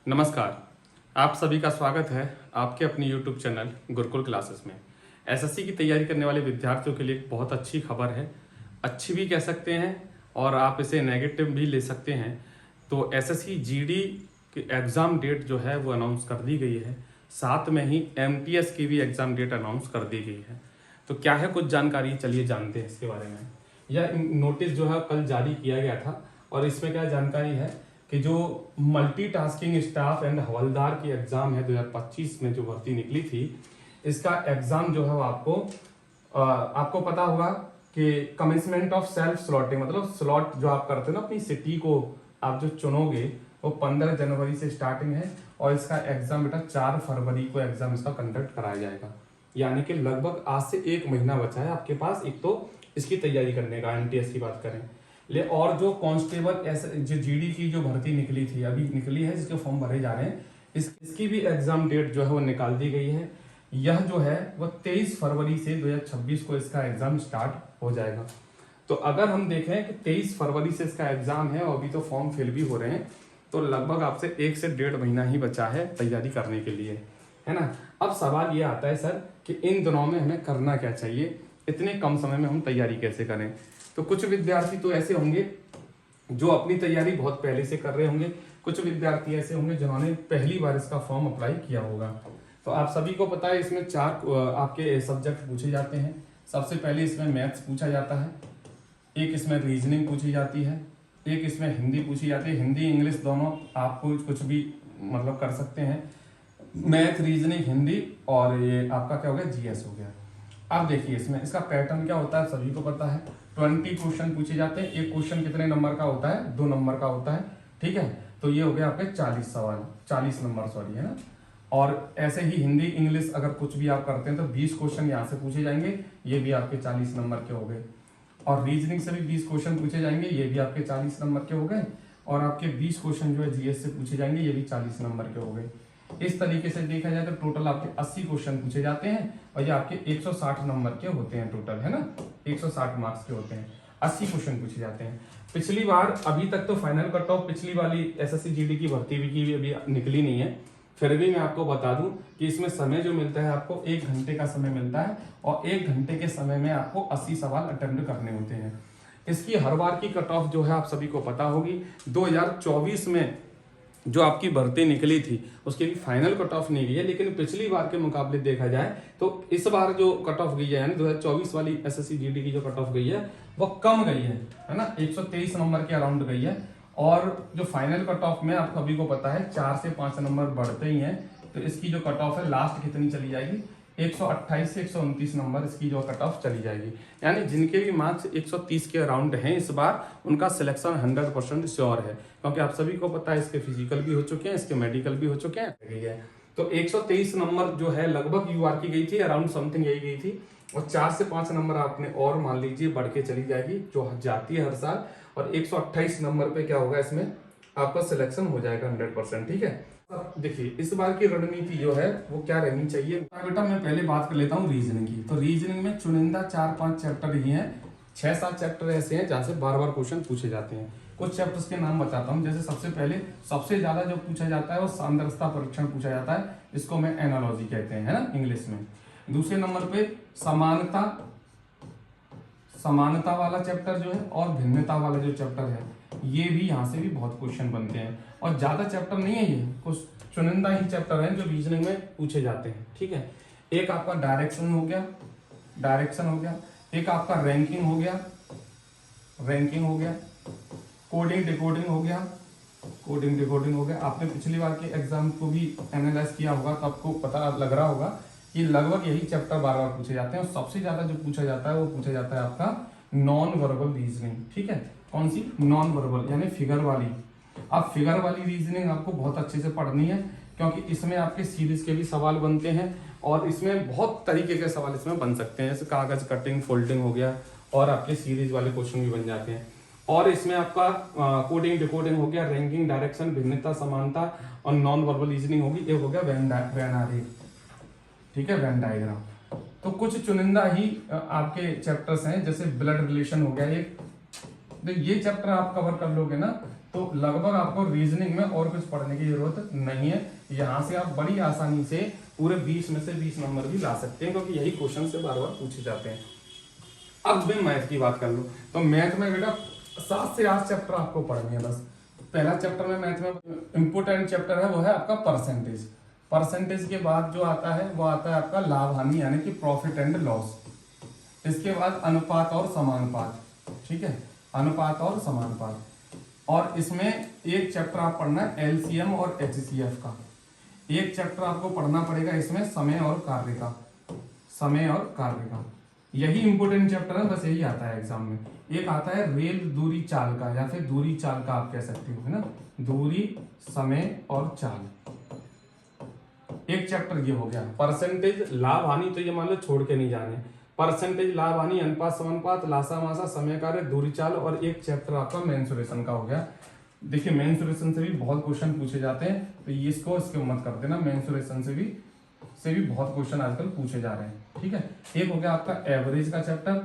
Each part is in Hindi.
नमस्कार। आप सभी का स्वागत है आपके अपने YouTube चैनल गुरुकुल क्लासेस में। एसएससी की तैयारी करने वाले विद्यार्थियों के लिए एक बहुत अच्छी खबर है। अच्छी भी कह सकते हैं और आप इसे नेगेटिव भी ले सकते हैं। तो एसएससी जीडी की एग्ज़ाम डेट जो है वो अनाउंस कर दी गई है। साथ में ही एमटीएस की भी एग्ज़ाम डेट अनाउंस कर दी गई है। तो क्या है कुछ जानकारी, चलिए जानते हैं इसके बारे में। यह नोटिस जो है कल जारी किया गया था और इसमें क्या जानकारी है कि जो मल्टीटास्किंग स्टाफ एंड हवलदार की एग्जाम है 2025 में जो भर्ती निकली थी, इसका एग्जाम जो है वो आपको पता होगा कि कमेंसमेंट ऑफ सेल्फ स्लॉटिंग, मतलब स्लॉट जो आप करते हो ना अपनी सिटी को आप जो चुनोगे, वो 15 जनवरी से स्टार्टिंग है और इसका एग्जाम बेटा 4 फरवरी को एग्जाम इसका कंडक्ट कराया जाएगा। यानी कि लगभग आज से 1 महीना बचा है आपके पास एक तो इसकी तैयारी करने का। एमटीएस की बात करें ले, और जो कांस्टेबल जो जीडी की जो भर्ती निकली थी, अभी निकली है, जिसके फॉर्म भरे जा रहे हैं, इसकी भी एग्जाम डेट जो है वो निकाल दी गई है। यह जो है वो 23 फरवरी से 2026 को इसका एग्जाम स्टार्ट हो जाएगा। तो अगर हम देखें कि 23 फरवरी से इसका एग्जाम है और अभी तो फॉर्म फिल भी हो रहे हैं, तो लगभग आपसे 1 से 1.5 महीना ही बचा है तैयारी करने के लिए, है ना। अब सवाल ये आता है सर कि इन दिनों में हमें करना क्या चाहिए, इतने कम समय में हम तैयारी कैसे करें। तो कुछ विद्यार्थी तो ऐसे होंगे जो अपनी तैयारी बहुत पहले से कर रहे होंगे, कुछ विद्यार्थी ऐसे होंगे जिन्होंने पहली बार इसका फॉर्म अप्लाई किया होगा। तो आप सभी को पता है इसमें 4 आपके सब्जेक्ट पूछे जाते हैं। सबसे पहले इसमें मैथ्स पूछा जाता है, एक इसमें रीजनिंग पूछी जाती है, एक इसमें हिंदी पूछी जाती है। हिंदी इंग्लिश दोनों आपको कुछ भी मतलब कर सकते हैं, मैथ रीजनिंग हिंदी, और ये आपका क्या हो गया, जीएस हो गया। अब देखिए इसमें इसका पैटर्न क्या होता है सभी को पता है। 20 क्वेश्चन पूछे जाते हैं। एक क्वेश्चन कितने नंबर का होता है, 2 नंबर का होता है, ठीक है। तो ये हो गया आपके 40 सवाल, 40 नंबर सॉरी, है ना। और ऐसे ही हिंदी इंग्लिश अगर कुछ भी आप करते हैं तो 20 क्वेश्चन यहाँ से पूछे जाएंगे, ये भी आपके 40 नंबर के हो गए। और रीजनिंग से भी 20 क्वेश्चन पूछे जाएंगे, ये भी आपके 40 नंबर के हो गए। और आपके 20 क्वेश्चन जो है जीएस से पूछे जाएंगे, ये भी 40 नंबर के हो गए। इस तरीके से देखा जाए तो टोटल आपके 80 क्वेश्चन पूछे जाते हैं और ये आपके 160 नंबर के होते हैं टोटल, है ना। 160 मार्क्स के होते हैं, 80 क्वेश्चन पूछे जाते हैं। पिछली बार, अभी तक तो फाइनल कट ऑफ पिछली वाली एसएससी जीडी की भर्ती की अभी निकली नहीं है, फिर भी मैं आपको बता दूं कि इसमें समय जो मिलता है आपको 1 घंटे का समय मिलता है और 1 घंटे के समय में आपको 80 सवाल अटेम्प्ट करने होते हैं। इसकी हर बार की कट ऑफ जो है आप सभी को पता होगी। 2024 में जो आपकी भर्ती निकली थी उसकी भी फाइनल कट ऑफ नहीं गई है, लेकिन पिछली बार के मुकाबले देखा जाए तो इस बार जो कट ऑफ गई है, यानी 2024 वाली एसएससी जीडी की जो कट ऑफ गई है वो कम गई है ना, 123 नंबर के अराउंड गई है। और जो फाइनल कट ऑफ में आप सभी को पता है 4 से 5 नंबर बढ़ते ही हैं, तो इसकी जो कट ऑफ है लास्ट कितनी चली जाएगी, 128 से 129 नंबर इसकी जो कट ऑफ चली जाएगी। यानी जिनके भी मार्क्स 130 के अराउंड हैं इस बार, उनका सिलेक्शन 100% श्योर है, क्योंकि आप सभी को पता है इसके फिजिकल भी हो चुके हैं, इसके मेडिकल भी हो चुके हैं। तो 123 नंबर जो है लगभग यूआर की गई थी, अराउंड समथिंग यही गई थी। और 4 से 5 नंबर आपने और मान लीजिए बढ़ के चली जाएगी, जो जाती है हर साल। और 128 नंबर पे क्या होगा, इसमें आपका सिलेक्शन हो जाएगा 100%, ठीक है। देखिए इस बार की रणनीति जो है वो क्या रहनी चाहिए बेटा, मैं पहले बात कर लेता हूँ रीजनिंग की। तो रीजनिंग में चुनिंदा 4-5 चैप्टर ही हैं, 6-7 चैप्टर ऐसे हैं जहाँ से बार-बार क्वेश्चन पूछे जाते हैं। कुछ चैप्टर्स के नाम बताता हूँ। जैसे सबसे पहले सबसे ज्यादा जो पूछा जाता है वो सांद्रता परीक्षण पूछा जाता है, इसको मैं एनालॉजी कहते हैं, है ना, इंग्लिश में। दूसरे नंबर पे समानता वाला चैप्टर जो है और भिन्नता वाला जो चैप्टर है, ये भी यहाँ से भी बहुत क्वेश्चन बनते हैं। और ज्यादा चैप्टर नहीं है, ये कुछ चुनिंदा ही चैप्टर हैं जो रीजनिंग में पूछे जाते हैं, ठीक है। एक आपका डायरेक्शन हो गया, एक आपका रैंकिंग हो गया, कोडिंग डिकोडिंग हो गया। आपने पिछली बार के एग्जाम को भी एनालाइज किया होगा तो आपको पता लग रहा होगा कि लगभग यही चैप्टर बार-बार पूछे जाते हैं। और सबसे ज्यादा जो पूछा जाता है वो पूछा जाता है आपका नॉन वर्बल रीजनिंग, ठीक है। कौन सी, नॉन वर्बल, यानी फिगर वाली। अब फिगर वाली रीजनिंग आपको बहुत अच्छे से पढ़नी है, क्योंकि इसमें आपके सीरीज के भी सवाल बनते हैं और इसमें बहुत तरीके के सवाल इसमें बन सकते हैं, जैसे कागज कटिंग, फोल्डिंग हो गया, और आपके सीरीज वाले क्वेश्चन भी बन जाते हैं। और इसमें आपका कोडिंग डिकोडिंग हो गया, रैंकिंग, डायरेक्शन, भिन्नता, समानता और नॉन वर्बल रीजनिंग होगी। एक हो गया वेन आरेख, ठीक है, वेन डायग्राम। तो कुछ चुनिंदा ही आपके चैप्टर्स हैं, जैसे ब्लड रिलेशन हो गया एक। ये चैप्टर आप कवर कर लोगे ना तो लगभग आपको रीजनिंग में और कुछ पढ़ने की जरूरत नहीं है। यहाँ से आप बड़ी आसानी से पूरे 20 में से 20 नंबर भी ला सकते हैं, क्योंकि यही क्वेश्चन से बार बार पूछे जाते हैं। अब मैं मैथ की बात कर लूँ तो मैथ में बेटा 7 से 8 चैप्टर आपको पढ़ने हैं बस। पहला चैप्टर में मैथ में इंपोर्टेंट चैप्टर है, वो है आपका परसेंटेज। परसेंटेज के बाद जो आता है वो आता है आपका लाभ हानि, यानी कि प्रॉफिट एंड लॉस। इसके बाद अनुपात और समानुपात, ठीक है, अनुपात और समानुपात। और इसमें एक चैप्टर आप पढ़ना है एलसीएम और एचसीएफ का। एक चैप्टर आपको पढ़ना पड़ेगा इसमें समय और कार्य का, समय और कार्य का। यही इंपोर्टेंट चैप्टर है, बस यही आता है एग्जाम में। एक आता है रेल दूरी चाल का, या फिर दूरी चाल का आप कह सकते हो, है ना, दूरी, समय और चाल। एक चैप्टर ये हो गया। परसेंटेज, लाभ हानि तो ये मान लो छोड़ के नहीं जाने। परसेंटेज, लाभ हानि, अनुपात समानुपात, लासा मासा, समय कार्य, दूरी चाल, और एक चैप्टर आपका मेंसुरेशन का हो गया। देखिए मेंसुरेशन से भी बहुत क्वेश्चन पूछे जाते हैं, तो ये इसको मत कर देना। मेंसुरेशन से भी बहुत क्वेश्चन आजकल पूछे जा रहे हैं, ठीक है। एक हो गया आपका एवरेज का चैप्टर।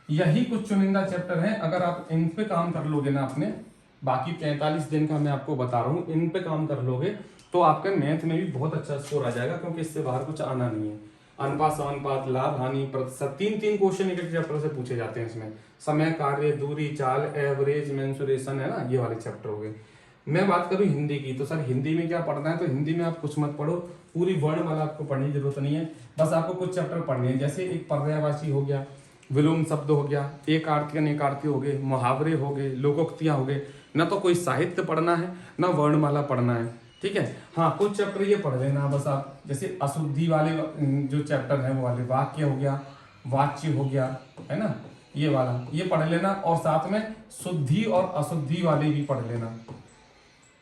यही कुछ चुनिंदा चैप्टर हैं, अगर आप इन पे काम कर लोगे ना अपने, बाकी 45 दिन का मैं आपको बता रहा हूँ, इन पे काम कर लोगे तो आपके मैथ में भी बहुत अच्छा स्कोर आ जाएगा, क्योंकि इससे बाहर कुछ आना नहीं है। अनुपात समानुपात, लाभ हानि, प्रतिशत, 3 क्वेश्चन एक चैप्टर से पूछे जाते हैं इसमें। समय कार्य, दूरी चाल, एवरेज, मेंसुरेशन, है ना, ये वाले चैप्टर हो गए। मैं बात करूं हिंदी की, तो सर हिंदी में क्या पढ़ना है, तो हिंदी में आप कुछ मत पढ़ो, पूरी वर्णमाला आपको पढ़ने की जरूरत नहीं है। बस आपको कुछ चैप्टर पढ़ने हैं, जैसे एक पर्यायवाची हो गया, विलोम शब्द हो गया, एक आर्ती अनेक आर्ती हो गए, मुहावरे हो गए, लोकोक्तियां हो गए। ना तो कोई साहित्य पढ़ना है, ना वर्णमाला पढ़ना है, ठीक है। हाँ, कुछ चैप्टर ये पढ़ लेना बस आप, जैसे अशुद्धि वाले जो चैप्टर है वो वाले, वाक्य हो गया, वाच्य हो गया, है ना, ये वाला ये पढ़ लेना। और साथ में शुद्धि और अशुद्धि वाले भी पढ़ लेना।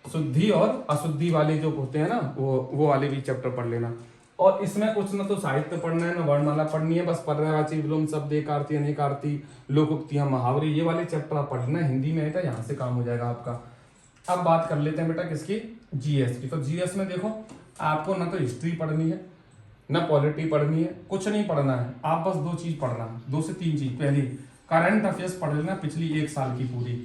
शुद्धि और अशुद्धि वाले जो होते हैं ना, वो वाले भी चैप्टर पढ़ लेना। और इसमें कुछ ना तो साहित्य पढ़ना है, ना वर्णमाला पढ़नी है, बस पर्यायवाची, विलोम शब्द, एक आरती अनेक आरती, लोकोक्तियां, मुहावरे, ये वाले चैप्टर आप पढ़ना। हिंदी में है तो यहाँ से काम हो जाएगा आपका। अब बात कर लेते हैं बेटा किसकी, जीएस की। तो जीएस में देखो, आपको ना तो हिस्ट्री पढ़नी है, ना पॉलिटी पढ़नी है, कुछ नहीं पढ़ना है। आप बस 2 चीज पढ़ना, 2 से 3 चीज। पहली, करंट अफेयर्स पढ़ लेना, पिछली 1 साल की पूरी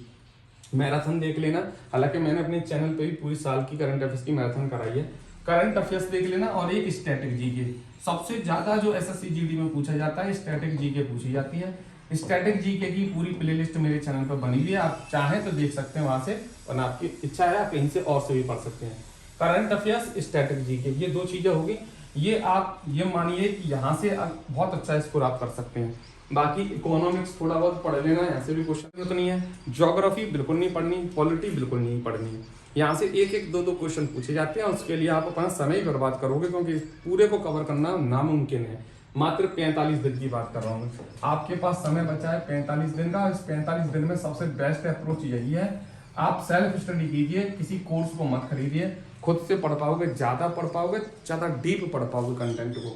मैराथन देख लेना। हालांकि मैंने अपने चैनल पे भी पूरी साल की करंट अफेयर्स की मैराथन कराई है। करंट अफेयर्स देख लेना, और एक स्टैटिक जीके। सबसे ज्यादा जो एसएससी जीडी में पूछा जाता है, स्टैटिक जीके पूछी जाती है। स्टैटिक जीके की पूरी प्लेलिस्ट मेरे चैनल पर बनी हुई है, आप चाहें तो देख सकते हैं वहां से, और आपकी इच्छा है आप कहीं से और से भी पढ़ सकते हैं। करंट अफेयर्स, स्टैटिक जीके, ये 2 चीजें होगी। ये आप ये मानिए कि यहाँ से बहुत अच्छा स्कोर आप कर सकते हैं। बाकी इकोनॉमिक्स थोड़ा बहुत पढ़ लेना, यहाँ से भी क्वेश्चन तो नहीं है। ज्योग्राफी बिल्कुल नहीं पढ़नी, पॉलिटी बिल्कुल नहीं पढ़नी है। यहाँ से 1-1, 2-2 क्वेश्चन पूछे जाते हैं, उसके लिए आप अपना समय बर्बाद करोगे, क्योंकि पूरे को कवर करना नामुमकिन है। मात्र 45 दिन की बात कर रहा हूँ, आपके पास समय बचा है 45 दिन का। इस 45 दिन में सबसे बेस्ट अप्रोच यही है, आप सेल्फ स्टडी कीजिए, किसी कोर्स को मत खरीदिए, खुद से पढ़ पाओगे, ज्यादा पढ़ पाओगे, ज्यादा डीप पढ़ पाओगे कंटेंट को।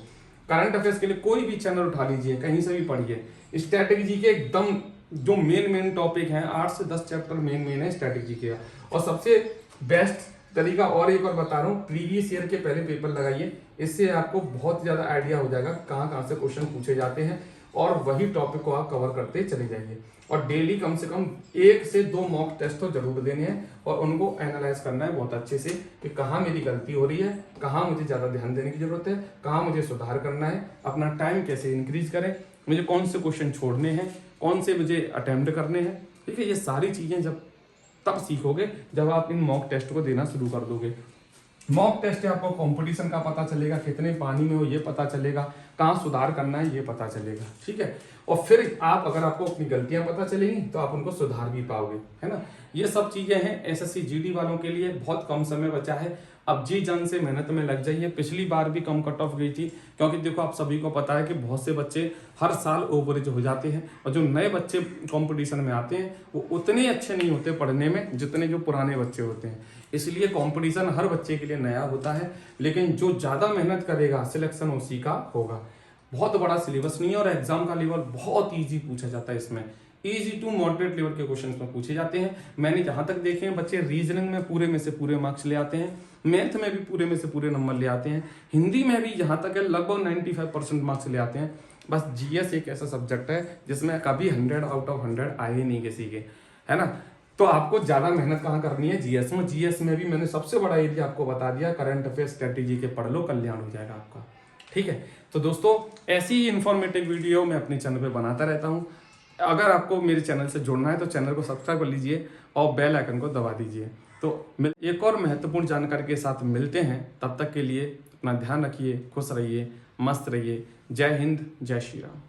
करंट अफेयर्स के लिए कोई भी चैनल उठा लीजिए, कहीं से भी पढ़िए। स्ट्रैटेजी के एकदम जो मेन टॉपिक हैं, 8 से 10 चैप्टर मेन है स्ट्रैटेजी के। और सबसे बेस्ट तरीका और एक बार बता रहा हूँ, प्रीवियस ईयर के पहले पेपर लगाइए, इससे आपको बहुत ज्यादा आइडिया हो जाएगा कहाँ से क्वेश्चन पूछे जाते हैं, और वही टॉपिक को आप कवर करते चले जाइए। और डेली कम से कम 1 से 2 मॉक टेस्ट तो जरूर देने हैं, और उनको एनालाइज करना है बहुत अच्छे से कि कहाँ मेरी गलती हो रही है, कहाँ मुझे ज्यादा ध्यान देने की जरूरत है, कहाँ मुझे सुधार करना है, अपना टाइम कैसे इंक्रीज करें, मुझे कौन से क्वेश्चन छोड़ने हैं, कौन से मुझे अटेम्प्ट करने हैं। ठीक है, ये सारी चीजें जब तब सीखोगे जब आप इन मॉक टेस्ट को देना शुरू कर दोगे। मॉक टेस्ट से आपको कंपटीशन का पता चलेगा, कितने पानी में हो ये पता चलेगा, कहाँ सुधार करना है ये पता चलेगा। ठीक है, और फिर आप अगर आपको अपनी गलतियां पता चलेंगी तो आप उनको सुधार भी पाओगे, है ना। ये सब चीजें हैं एसएससी जीडी वालों के लिए। बहुत कम समय बचा है, अब जी जान से मेहनत में लग जाइए। पिछली बार भी कम कट ऑफ गई थी, क्योंकि देखो आप सभी को पता है कि बहुत से बच्चे हर साल ओवरेज हो जाते हैं, और जो नए बच्चे कंपटीशन में आते हैं वो उतने अच्छे नहीं होते पढ़ने में जितने जो पुराने बच्चे होते हैं। इसलिए कंपटीशन हर बच्चे के लिए नया होता है, लेकिन जो ज्यादा मेहनत करेगा सिलेक्शन उसी का होगा। बहुत बड़ा सिलेबस नहीं है, और एग्जाम का लेवल बहुत ईजी पूछा जाता है। इसमें इजी टू मॉडरेट लेवल के क्वेश्चन में पूछे जाते हैं। मैंने जहां तक देखे हैं बच्चे रीजनिंग में पूरे में से पूरे मार्क्स ले आते हैं, मैथ में भी पूरे में से पूरे नंबर ले आते हैं, हिंदी में भी जहां तक है लगभग 95% मार्क्स ले आते हैं। बस जीएस एक ऐसा सब्जेक्ट है जिसमें कभी 100 आउट ऑफ 100 आए ही नहीं किसी के, है ना। तो आपको ज्यादा मेहनत कहाँ करनी है, जीएस में। जीएस में भी मैंने सबसे बड़ा एरिया आपको बता दिया, करंट अफेयर स्ट्रेटेजी के पढ़ लो, कल्याण हो जाएगा आपका। ठीक है, तो दोस्तों ऐसी ही इंफॉर्मेटिव वीडियो मैं अपने चैनल पे बनाता रहता हूँ। अगर आपको मेरे चैनल से जुड़ना है तो चैनल को सब्सक्राइब कर लीजिए और बेल आइकन को दबा दीजिए। तो एक और महत्वपूर्ण जानकारी के साथ मिलते हैं, तब तक के लिए अपना ध्यान रखिए, खुश रहिए, मस्त रहिए। जय हिंद, जय श्री राम।